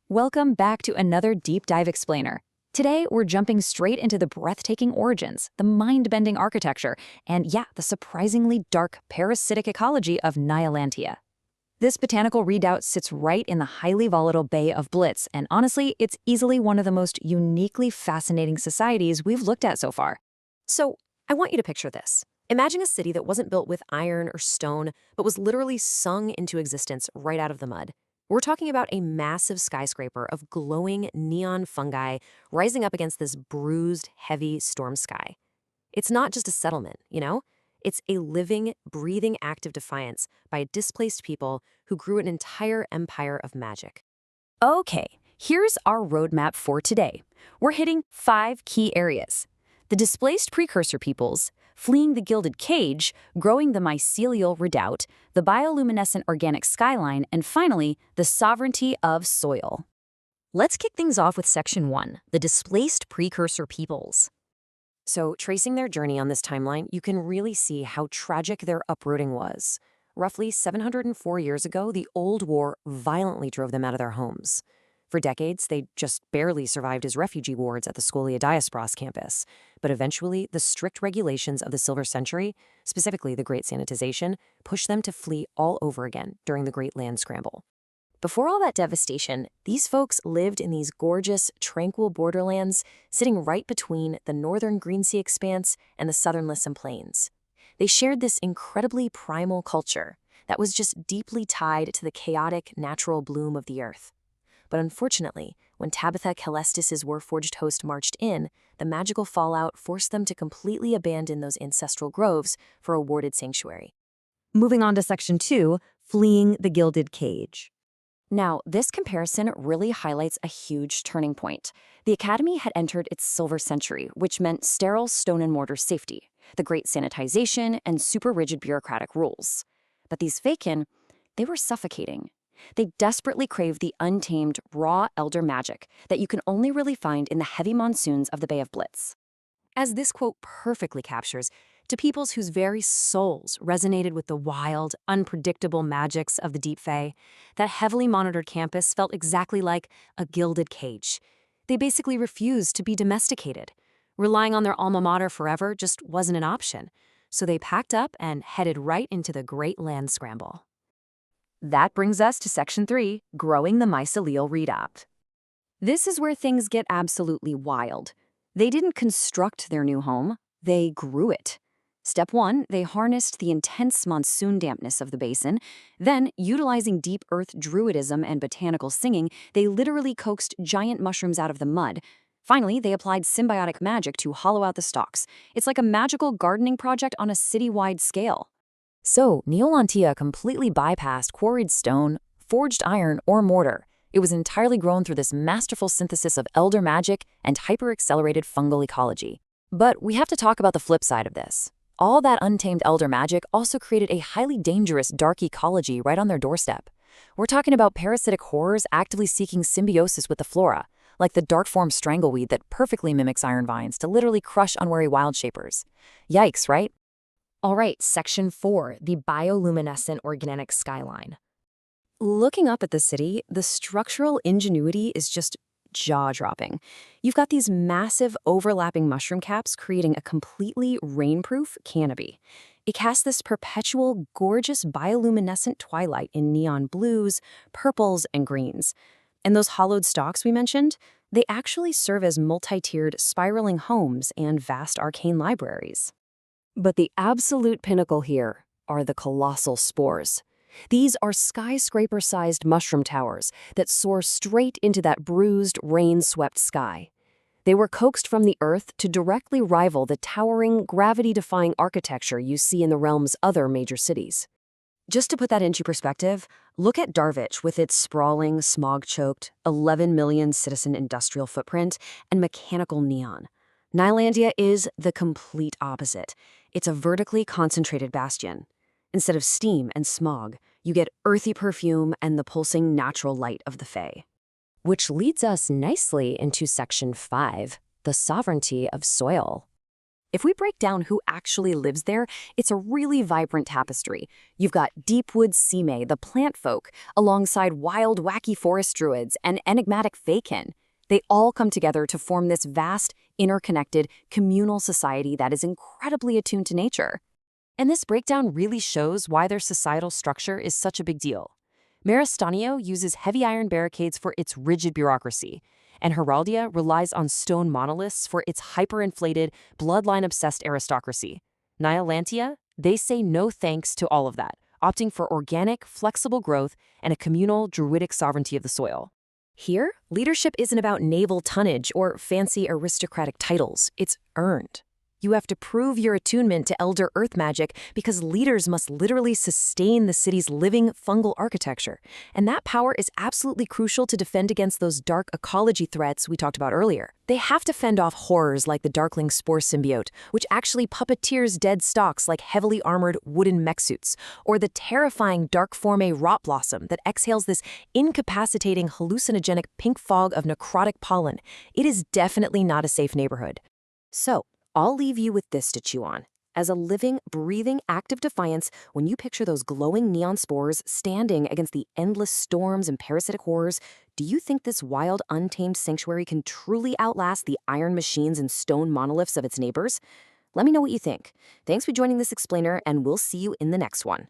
Welcome back to another Deep Dive Explainer. Today, we're jumping straight into the breathtaking origins, the mind-bending architecture, and the surprisingly dark parasitic ecology of Niolantea. This botanical redoubt sits right in the highly volatile Bay of Blitz, and honestly, it's easily one of the most uniquely fascinating societies we've looked at so far. So, I want you to picture this. Imagine a city that wasn't built with iron or stone, but was literally sung into existence right out of the mud. We're talking about a massive skyscraper of glowing neon fungi rising up against this bruised, heavy storm sky. It's not just a settlement, It's a living, breathing act of defiance by displaced people who grew an entire empire of magic. Okay, here's our roadmap for today. We're hitting 5 key areas: the displaced precursor peoples, fleeing the gilded cage, growing the mycelial redoubt, the bioluminescent organic skyline, and finally, the sovereignty of soil. Let's kick things off with Section 1, the displaced precursor peoples. So, tracing their journey on this timeline, you can really see how tragic their uprooting was. Roughly 704 years ago, the Old War violently drove them out of their homes. For decades, they just barely survived as refugee wards at the Scholia Diasporas campus. But eventually, the strict regulations of the Silver Century, specifically the Great Sanitization, pushed them to flee all over again during the Great Land Scramble. Before all that devastation, these folks lived in these gorgeous, tranquil borderlands, sitting right between the northern Green Sea expanse and the southern Lyssum Plains. They shared this incredibly primal culture that was just deeply tied to the chaotic, natural bloom of the earth. But unfortunately, when Tabitha Calestis' Warforged host marched in, the magical fallout forced them to completely abandon those ancestral groves for a warded sanctuary. Moving on to Section 2, fleeing the gilded cage. Now, this comparison really highlights a huge turning point. The Academy had entered its Silver Century, which meant sterile stone and mortar safety, the Great Sanitization, and super rigid bureaucratic rules. But these Fakin, they were suffocating. They desperately craved the untamed, raw elder magic that you can only really find in the heavy monsoons of the Bay of Blitz. As this quote perfectly captures, to peoples whose very souls resonated with the wild, unpredictable magics of the Deep Fae, that heavily monitored campus felt exactly like a gilded cage. They basically refused to be domesticated. Relying on their alma mater forever just wasn't an option, so they packed up and headed right into the Great Land Scramble. That brings us to Section 3, growing the mycelial redoubt. This is where things get absolutely wild. They didn't construct their new home, they grew it. Step 1, they harnessed the intense monsoon dampness of the basin. Then, utilizing deep earth druidism and botanical singing, they literally coaxed giant mushrooms out of the mud. Finally, they applied symbiotic magic to hollow out the stalks. It's like a magical gardening project on a city-wide scale. So, Niolantea completely bypassed quarried stone, forged iron, or mortar. It was entirely grown through this masterful synthesis of elder magic and hyper-accelerated fungal ecology. But we have to talk about the flip side of this. All that untamed elder magic also created a highly dangerous dark ecology right on their doorstep. We're talking about parasitic horrors actively seeking symbiosis with the flora, like the dark-form strangleweed that perfectly mimics iron vines to literally crush unwary wildshapers. Yikes, right? All right, Section 4, the bioluminescent organic skyline. Looking up at the city, the structural ingenuity is just jaw-dropping. You've got these massive overlapping mushroom caps creating a completely rainproof canopy. It casts this perpetual, gorgeous bioluminescent twilight in neon blues, purples, and greens. And those hollowed stalks we mentioned, they actually serve as multi-tiered spiraling homes and vast arcane libraries. But the absolute pinnacle here are the colossal spores. These are skyscraper-sized mushroom towers that soar straight into that bruised, rain-swept sky. They were coaxed from the earth to directly rival the towering, gravity-defying architecture you see in the realm's other major cities. Just to put that into perspective, look at Darwich with its sprawling, smog-choked, 11 million citizen industrial footprint and mechanical neon. Niilantia is the complete opposite. It's a vertically concentrated bastion. Instead of steam and smog, you get earthy perfume and the pulsing natural light of the Fae. Which leads us nicely into Section 5, the sovereignty of soil. If we break down who actually lives there, it's a really vibrant tapestry. You've got deepwood sime, the plant folk, alongside wild, wacky forest druids and enigmatic faekin. They all come together to form this vast, interconnected, communal society that is incredibly attuned to nature. And this breakdown really shows why their societal structure is such a big deal. Maristanio uses heavy iron barricades for its rigid bureaucracy, and Heraldia relies on stone monoliths for its hyperinflated, bloodline-obsessed aristocracy. Niolantea, they say no thanks to all of that, opting for organic, flexible growth and a communal, druidic sovereignty of the soil. Here, leadership isn't about naval tonnage or fancy aristocratic titles. It's earned. You have to prove your attunement to Elder Earth magic because leaders must literally sustain the city's living fungal architecture. And that power is absolutely crucial to defend against those dark ecology threats we talked about earlier. They have to fend off horrors like the Darkling Spore symbiote, which actually puppeteers dead stalks like heavily armored wooden mech suits, or the terrifying Dark Forme rot blossom that exhales this incapacitating hallucinogenic pink fog of necrotic pollen. It is definitely not a safe neighborhood. So, I'll leave you with this to chew on. As a living, breathing act of defiance, when you picture those glowing neon spores standing against the endless storms and parasitic horrors, do you think this wild, untamed sanctuary can truly outlast the iron machines and stone monoliths of its neighbors? Let me know what you think. Thanks for joining this explainer, and we'll see you in the next one.